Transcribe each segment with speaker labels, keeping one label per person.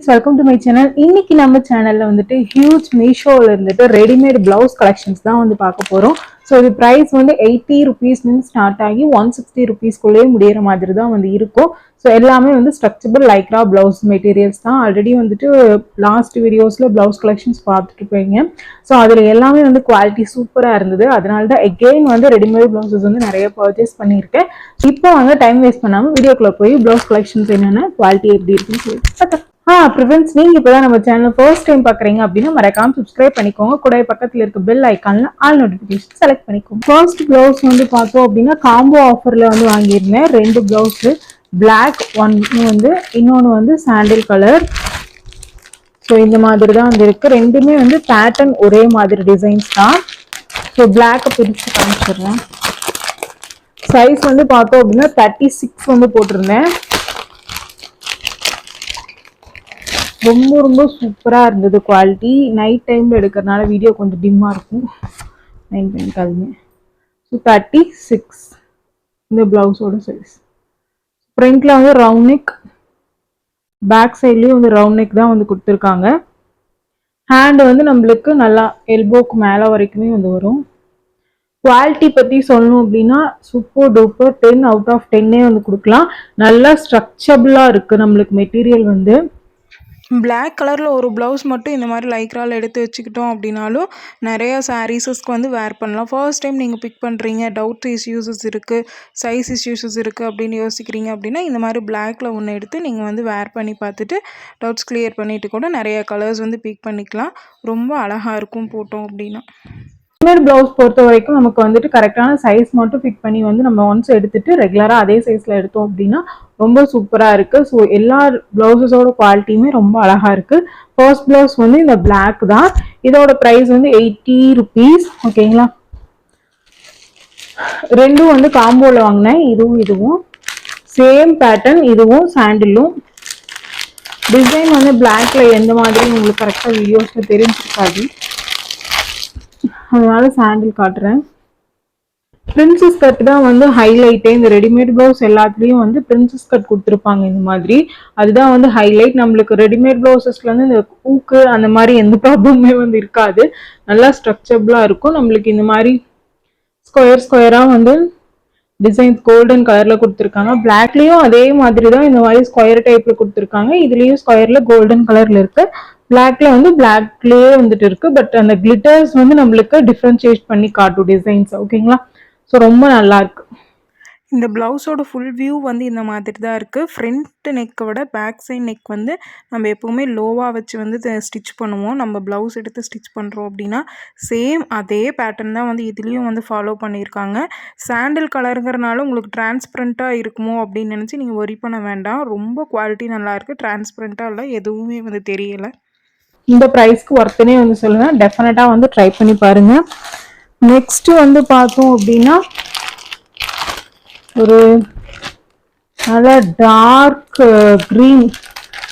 Speaker 1: Welcome to my channel. இன்னைக்கு நம்ம சேனல்ல வந்துட்டு ஹியூஜ் மீஷோல இருந்துட்டு ரெடிமேட் பிளவுஸ் கலெக்ஷன்ஸ் தான் வந்து பார்க்க போறோம். ஸோ இது ப்ரைஸ் வந்து 80 ருபீஸ்லேருந்து ஸ்டார்ட் ஆகி 160 ருபீஸ்க்குள்ளேயே முடியிற மாதிரி தான் வந்து இருக்கும். ஸோ எல்லாமே வந்து ஸ்ட்ரக்சபிள் லைக்ரா பிளவுஸ் மெட்டீரியல்ஸ் தான். ஆல்ரெடி வந்துட்டு லாஸ்ட் வீடியோஸ்ல பிளவுஸ் கலெக்ஷன்ஸ் பார்த்துட்டு போயிங்க. ஸோ அதில் எல்லாமே வந்து குவாலிட்டி சூப்பராக இருந்தது. அதனால தான் எகெயின் வந்து ரெடிமேட் பிளவுசஸ் வந்து நிறைய பர்ச்சேஸ் பண்ணியிருக்கேன். இப்போ வந்து டைம் வேஸ்ட் பண்ணாமல் வீடியோக்குள்ள போய் பிளவுஸ் கலெக்ஷன்ஸ் என்னென்ன குவாலிட்டி எப்படி இருக்குன்னு சொல்லிட்டு ஃப்ரெண்ட்ஸ், நீங்க இப்பதான் நம்ம சேனல் ஃபர்ஸ்ட் டைம் பாக்குறீங்க அப்படின்னா மறக்காம சப்ஸ்கிரைப் பண்ணிக்கோங்க. கூட பக்கத்துல இருக்க பெல் ஐக்கான்ல ஆல் நோட்டிபிகேஷன் செலக்ட் பண்ணிக்கோங்க. ஃபர்ஸ்ட் பிளவுஸ் வந்து பார்த்தோம் அப்படின்னா காம்போ ஆஃபர்ல வந்து வாங்கியிருந்தேன். 2 பிளவுஸ், பிளாக் ஒன்னு வந்து இன்னொன்னு வந்து சாண்டில் கலர். ஸோ இந்த மாதிரி தான் வந்து இருக்கு. ரெண்டுமே வந்து பேட்டர்ன் ஒரே மாதிரி டிசைன்ஸ் தான். ஸோ பிளாக்கை பிரிச்சு காமிச்சிடுறேன். சைஸ் வந்து பார்த்தோம் அப்படின்னா 36 வந்து போட்டிருந்தேன். ரொம்ப ரொம்ப சூப்பராக இருந்தது குவாலிட்டி. நைட் டைமில் எடுக்கிறதுனால வீடியோ கொஞ்சம் டிம்மாக இருக்கும், மைண்ட் பண்ணிக்காதீங்க. ஸோ 36 இந்த ப்ளவுஸோட சைஸ். ஃப்ரண்ட்ல வந்து ரவுண்ட் நெக், பேக் சைட்லேயும் வந்து ரவுண்ட் நெக் தான் வந்து கொடுத்துருக்காங்க. ஹேண்டு வந்து நம்மளுக்கு நல்லா எல்போக்கு மேலே வரைக்குமே வந்து வரும். குவாலிட்டி பற்றி சொல்லணும் அப்படின்னா சூப்பர் டூப்பர் 10 அவுட் ஆஃப் 10 வந்து கொடுக்கலாம். நல்லா ஸ்ட்ரக்சபிளாக இருக்குது நம்மளுக்கு மெட்டீரியல் வந்து.
Speaker 2: பிளாக் கலரில் ஒரு ப்ளவுஸ் மட்டும் இந்த மாதிரி லைக்ரால் எடுத்து வச்சுக்கிட்டோம் அப்படின்னாலும் நிறையா சாரீஸஸ்க்கு வந்து வேர் பண்ணலாம். ஃபர்ஸ்ட் டைம் நீங்கள் பிக் பண்ணுறீங்க, டவுட் இஷ்யூஸஸ் இருக்குது, சைஸ் இஷ்யூஸஸ் இருக்குது அப்படின்னு யோசிக்கிறீங்க அப்படின்னா இந்த மாதிரி பிளாக்ல ஒன்று எடுத்து நீங்கள் வந்து வேர் பண்ணி பார்த்துட்டு டவுட்ஸ் கிளியர் பண்ணிவிட்டு கூட நிறைய கலர்ஸ் வந்து பிக் பண்ணிக்கலாம். ரொம்ப அழகாக இருக்கும் போட்டோம் அப்படின்னா.
Speaker 1: ரெடிமேட் பிளவுஸ் பொறுத்த வரைக்கும் நமக்கு வந்துட்டு கரெக்டான சைஸ் மட்டும் ஃபிட் பண்ணி வந்து நம்ம ஒன்ஸ் எடுத்துட்டு ரெகுலராக அதே சைஸில் எடுத்தோம் அப்படின்னா ரொம்ப சூப்பராக இருக்குது. ஸோ எல்லா பிளவுஸஸோட குவாலிட்டியுமே ரொம்ப அழகாக இருக்குது. ஃபர்ஸ்ட் பிளவுஸ் வந்து இந்த பிளாக் தான். இதோட ப்ரைஸ் வந்து 80 ருபீஸ். ஓகேங்களா. ரெண்டும் வந்து காம்போவில் வாங்கினேன். இதுவும் சேம் பேட்டர்ன். இதுவும் சாண்டிலும். டிசைன் வந்து பிளாக்ல எந்த மாதிரி உங்களுக்கு கரெக்டாக வீடியோஸில் தெரிஞ்சிருக்காது, அதனால சாண்டில் காட்டுறேன். பிரின்சஸ் கட் தான் வந்து ஹைலைட்டே. இந்த ரெடிமேட் பிளவுஸ் எல்லாத்துலேயும் வந்து பிரின்சஸ் கட் கொடுத்துருப்பாங்க இந்த மாதிரி. அதுதான் வந்து ஹைலைட். நம்மளுக்கு ரெடிமேட் பிளவுசஸ்ல வந்து இந்த ஊக்கு அந்த மாதிரி எந்த ப்ராப்ளமே வந்து இருக்காது. நல்லா ஸ்ட்ரக்சபிளாக இருக்கும். நம்மளுக்கு இந்த மாதிரி ஸ்கொயராக வந்து டிசைன்ஸ் கோல்டன் கலர்ல கொடுத்துருக்காங்க. பிளாக்லயும் அதே மாதிரி தான் இந்த மாதிரி ஸ்கொயர் டைப்ல கொடுத்துருக்காங்க. இதுலயும் ஸ்கொயர்ல கோல்டன் கலர்ல இருக்கு. பிளாக்ல வந்து பிளாக்லயே வந்துட்டு இருக்கு. பட் அந்த கிளிட்டர்ஸ் வந்து நம்மளுக்கு டிஃபரன்ஷியேட் பண்ணி காட்டும் டிசைன்ஸ். ஓகேங்களா. ஸோ ரொம்ப நல்லா இருக்கு.
Speaker 2: இந்த ப்ளவுஸோட ஃபுல் வியூ வந்து இந்த மாதிரி தான் இருக்குது. ஃப்ரண்ட் நெக்கை விட பேக் சைட் நெக் வந்து நம்ம எப்போவுமே லோவாக வச்சு வந்து ஸ்டிச் பண்ணுவோம். நம்ம ப்ளவுஸ் எடுத்து ஸ்டிச் பண்ணுறோம் அப்படின்னா சேம் அதே பேட்டர்ன் தான் வந்து இதுலேயும் வந்து ஃபாலோ பண்ணியிருக்காங்க. சாண்டில் கலருங்கிறனால உங்களுக்கு டிரான்ஸ்பரண்ட்டாக இருக்குமோ அப்படின்னு நினச்சி நீங்கள் ஒரி பண்ண வேண்டாம். ரொம்ப குவாலிட்டி நல்லாயிருக்கு. டிரான்ஸ்பரண்ட்டாக இல்லை, எதுவுமே வந்து தெரியலை.
Speaker 1: இந்த ப்ரைஸ்க்கு ஒர்த்துனே வந்து சொல்லுவேன். டெஃபினட்டாக வந்து ட்ரை பண்ணி பாருங்கள். நெக்ஸ்ட் வந்து பார்த்தோம் அப்படின்னா ஒரு நல்ல டார்க் க்ரீன்.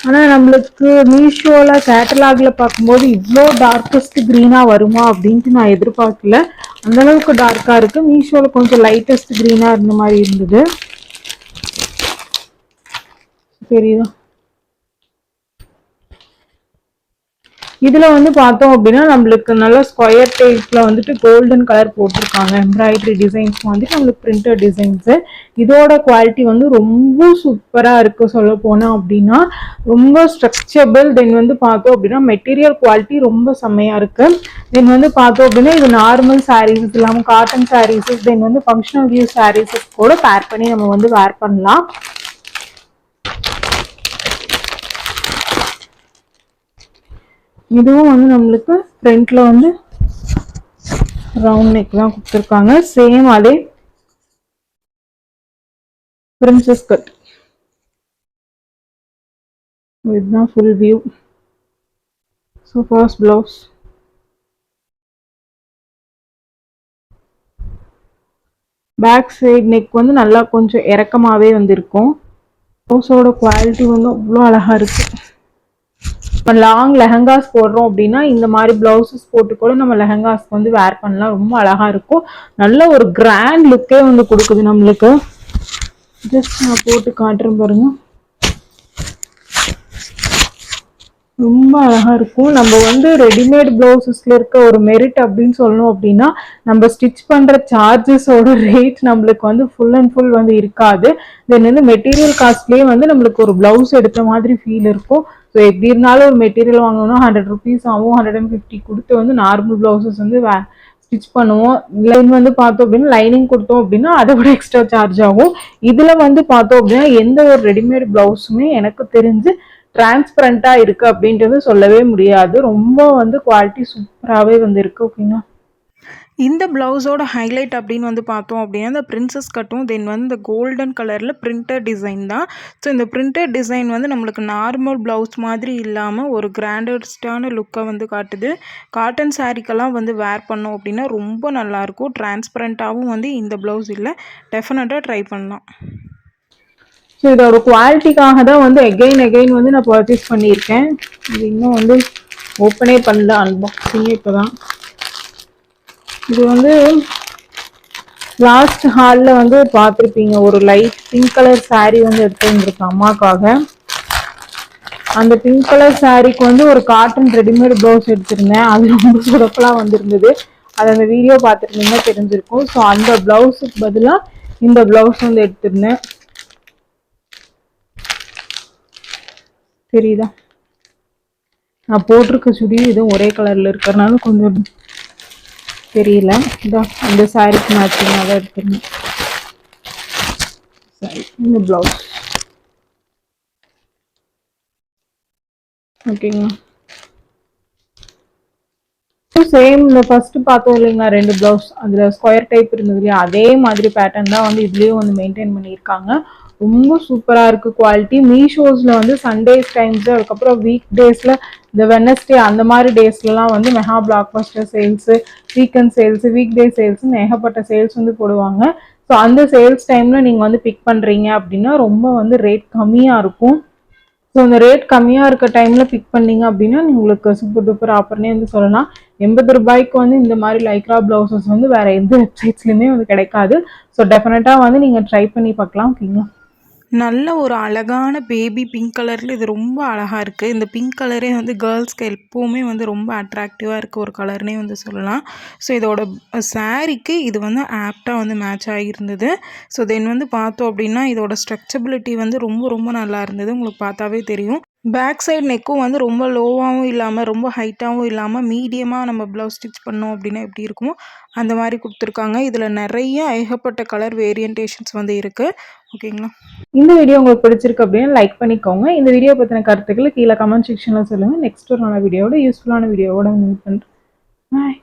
Speaker 1: ஆனால் நம்மளுக்கு மீஷோவில் கேட்டலாகில் பார்க்கும்போது இவ்வளோ டார்க்கஸ்ட் க்ரீனாக வருமா அப்படின்ட்டு நான் எதிர்பார்க்கல. அந்தளவுக்கு டார்க்காக இருக்குது. மீஷோவில் கொஞ்சம் லைட்டஸ்ட் க்ரீனாக இருந்த மாதிரி இருந்தது. தெரியுதா. இதுல வந்து பார்த்தோம் அப்படின்னா நம்மளுக்கு நல்ல ஸ்கொயர் டைப்ல வந்துட்டு கோல்டன் கலர் போட்டிருக்காங்க. எம்ப்ராய்டரி டிசைன்ஸ் வந்துட்டு நம்மளுக்கு பிரிண்டட் டிசைன்ஸ். இதோட குவாலிட்டி வந்து ரொம்ப சூப்பரா இருக்கு. சொல்ல போனா அப்படின்னா ரொம்ப ஸ்ட்ரக்சபிள். தென் வந்து பார்த்தோம் அப்படின்னா மெட்டீரியல் குவாலிட்டி ரொம்ப செம்மையா இருக்கு. தென் வந்து பார்த்தோம் அப்படின்னா இது நார்மல் சாரீஸ் இல்லாமல் காட்டன் சாரீஸஸ், தென் வந்து ஃபங்க்ஷனல் வியூ சாரீஸஸ் கூட பேர் பண்ணி நம்ம வந்து வேர் பண்ணலாம். இதுவும் வந்து நம்மளுக்கு ஃப்ரண்ட்ல வந்து ரவுண்ட் நெக் தான் கொடுத்துருக்காங்க. சேம் அதே பிரின்சஸ் கட். இதுதான் full view. So first blouse. Back side neck வந்து நல்லா கொஞ்சம் இறக்கமாகவே வந்து இருக்கும். ப்ளவுஸோட குவாலிட்டி வந்து அவ்வளோ அழகாக இருக்கு. இப்போ லாங் லெஹங்காஸ் போடுறோம் அப்படின்னா இந்த மாதிரி பிளவுசஸ் போட்டு கூட நம்ம லெஹங்காஸ்க்கு வந்து வேர் பண்ணலாம். ரொம்ப அழகா இருக்கும். நல்ல ஒரு கிராண்ட் லுக்கே வந்து கொடுக்குது நம்மளுக்கு. ஜஸ்ட் நான் போட்டு காட்டுறேன் பாருங்க. ரொம்ப அழகா இருக்கும். நம்ம வந்து ரெடிமேட் பிளவுசஸ்ல இருக்க ஒரு மெரிட் அப்படின்னு சொல்லணும் அப்படின்னா, நம்ம ஸ்டிச் பண்ற சார்ஜஸோட ரேட் நம்மளுக்கு வந்து ஃபுல் அண்ட் ஃபுல் வந்து இருக்காது. தென் வந்து மெட்டீரியல் காஸ்ட்லயே வந்து நம்மளுக்கு ஒரு பிளவுஸ் எடுத்த மாதிரி ஃபீல் இருக்கும். ஸோ எப்படி இருந்தாலும் ஒரு மெட்டீரியல் வாங்கணும்னா 100 ருபீஸ் ஆகும். 150 கொடுத்து வந்து நார்மல் பிளவுசஸ் வந்து ஸ்டிச் பண்ணுவோம். லைன் வந்து பார்த்தோம் அப்படின்னா லைனிங் கொடுத்தோம் அப்படின்னா அதை விட எக்ஸ்ட்ரா சார்ஜ் ஆகும். இதுல வந்து பார்த்தோம் அப்படின்னா எந்த ஒரு ரெடிமேட் பிளவுஸுமே எனக்கு தெரிஞ்சு டிரான்ஸ்பரண்டா இருக்கு அப்படின்றது சொல்லவே முடியாது. ரொம்ப வந்து குவாலிட்டி சூப்பராகவே வந்து இருக்கு. ஓகேங்களா.
Speaker 2: இந்த ப்ளவுஸோட ஹைலைட் அப்படின்னு வந்து பார்த்தோம் அப்படின்னா இந்த பிரின்சஸ் கட்டும் தென் வந்து இந்த கோல்டன் கலரில் பிரிண்டட் டிசைன் தான். ஸோ இந்த பிரிண்டட் டிசைன் வந்து நம்மளுக்கு நார்மல் ப்ளவுஸ் மாதிரி இல்லாமல் ஒரு கிராண்டஸ்டான லுக்கை வந்து காட்டுது. காட்டன் சாரீக்கெல்லாம் வந்து வேர் பண்ணோம் அப்படின்னா ரொம்ப நல்லாயிருக்கும். டிரான்ஸ்பரண்ட்டாகவும் வந்து இந்த ப்ளவுஸ் இல்லை, டெஃபினட்டாக ட்ரை பண்ணலாம்.
Speaker 1: ஸோ இதோட குவாலிட்டிக்காக தான் வந்து எகைன் வந்து நான் பர்ச்சேஸ் பண்ணியிருக்கேன். இது இன்னும் வந்து ஓப்பனே பண்ணல, அன்பாக்சிங்கே இப்போ தான். இது வந்து லாஸ்ட் ஹாலில் வந்து பார்த்துருப்பீங்க, ஒரு லைட் பிங்க் கலர் சாரீ வந்து எடுத்து வந்துருக்கு அம்மாக்காக. அந்த பிங்க் கலர் சாரீக்கு வந்து ஒரு காட்டன் ரெடிமேட் ப்ளவுஸ் எடுத்திருந்தேன். அது ரொம்ப சுடப்பெல்லாம் வந்துருந்தது. அது அந்த வீடியோ பார்த்துருந்தீங்கன்னா தெரிஞ்சிருக்கும். ஸோ அந்த ப்ளவுஸுக்கு பதிலாக இந்த ப்ளவுஸ் வந்து எடுத்திருந்தேன். தெரியுதா? நான் போட்டிருக்க சுடி இதுவும் ஒரே கலர்ல இருக்கிறனால கொஞ்சம் தெரியல. இதான் இந்த சாரீக்கு மேட்சிங்காக தான் எடுத்துருந்தேன். சரி, இந்த ப்ளவுஸ் ஓகேங்களா. சேம் இந்த ஃபர்ஸ்ட் பார்த்தோம் இல்லைங்களா, 2 பிளவுஸ் அதில் ஸ்கொயர் டைப் இருந்தது இல்லையா, அதே மாதிரி பேட்டர்ன் தான் வந்து இதுலேயும் வந்து மெயின்டைன் பண்ணியிருக்காங்க. ரொம்ப சூப்பராக இருக்குது குவாலிட்டி. மீஷோஸில் வந்து சண்டேஸ் டைம்ஸு, அதுக்கப்புறம் வீக் டேஸில் இந்த வெனஸ்டே அந்த மாதிரி டேஸ்லலாம் வந்து mega blockbuster sales, weekend sales, week day சேல்ஸுன்னு ஏகப்பட்ட சேல்ஸ் வந்து போடுவாங்க. ஸோ அந்த சேல்ஸ் டைமில் நீங்கள் வந்து பிக் பண்ணுறீங்க அப்படின்னா ரொம்ப வந்து ரேட் கம்மியாக இருக்கும். ஸோ அந்த ரேட் கம்மியாக இருக்க டைமில் பிக் பண்ணீங்க அப்படின்னா உங்களுக்கு சூப்பர் டூப்பர் ஆஃபர்னே வந்து சொல்லலாம். 80 ரூபாய்க்கு வந்து இந்த மாதிரி லைக்ரா ப்ளவுசஸ் வந்து வேறு எந்த வெப்சைட்ஸ்லையுமே வந்து கிடைக்காது. ஸோ டெஃபினட்டாக வந்து நீங்கள் ட்ரை பண்ணி பார்க்கலாம். ஓகேங்களா.
Speaker 2: நல்ல ஒரு அழகான பேபி பிங்க் கலரில் இது ரொம்ப அழகாக இருக்குது. இந்த பிங்க் கலரே வந்து கேர்ள்ஸ்க்கு எப்போவுமே வந்து ரொம்ப அட்ராக்டிவாக இருக்க ஒரு கலர்னே வந்து சொல்லலாம். ஸோ இதோட சாரீக்கு இது வந்து ஆப்டாக வந்து மேட்ச் ஆகியிருந்தது. ஸோ தென் வந்து பார்த்தோம் அப்படின்னா இதோட ஸ்ட்ரக்சபிலிட்டி வந்து ரொம்ப ரொம்ப நல்லா இருந்தது. உங்களுக்கு பார்த்தாவே தெரியும். பேக் சைடு நெக்கும் வந்து ரொம்ப லோவாகவும் இல்லாமல் ரொம்ப ஹைட்டாகவும் இல்லாமல் மீடியமாக நம்ம ப்ளவுஸ் ஸ்டிச் பண்ணோம் அப்படின்னா எப்படி இருக்குமோ அந்த மாதிரி கொடுத்துருக்காங்க. இதில் நிறைய ஏகப்பட்ட கலர் வேரியன்டேஷன்ஸ் வந்து இருக்குது. ஓகேங்களா.
Speaker 1: இந்த வீடியோ உங்களுக்கு பிடிச்சிருக்கு அப்படின்னு லைக் பண்ணிக்கோங்க. இந்த வீடியோ பற்றின கருத்துக்களை கீழே கமெண்ட் செக்ஷனில் சொல்லுங்கள். நெக்ஸ்ட் ஒரு நல்ல வீடியோட யூஸ்ஃபுல்லான வீடியோவோட மீட் பண்ணுறேன். பாய்.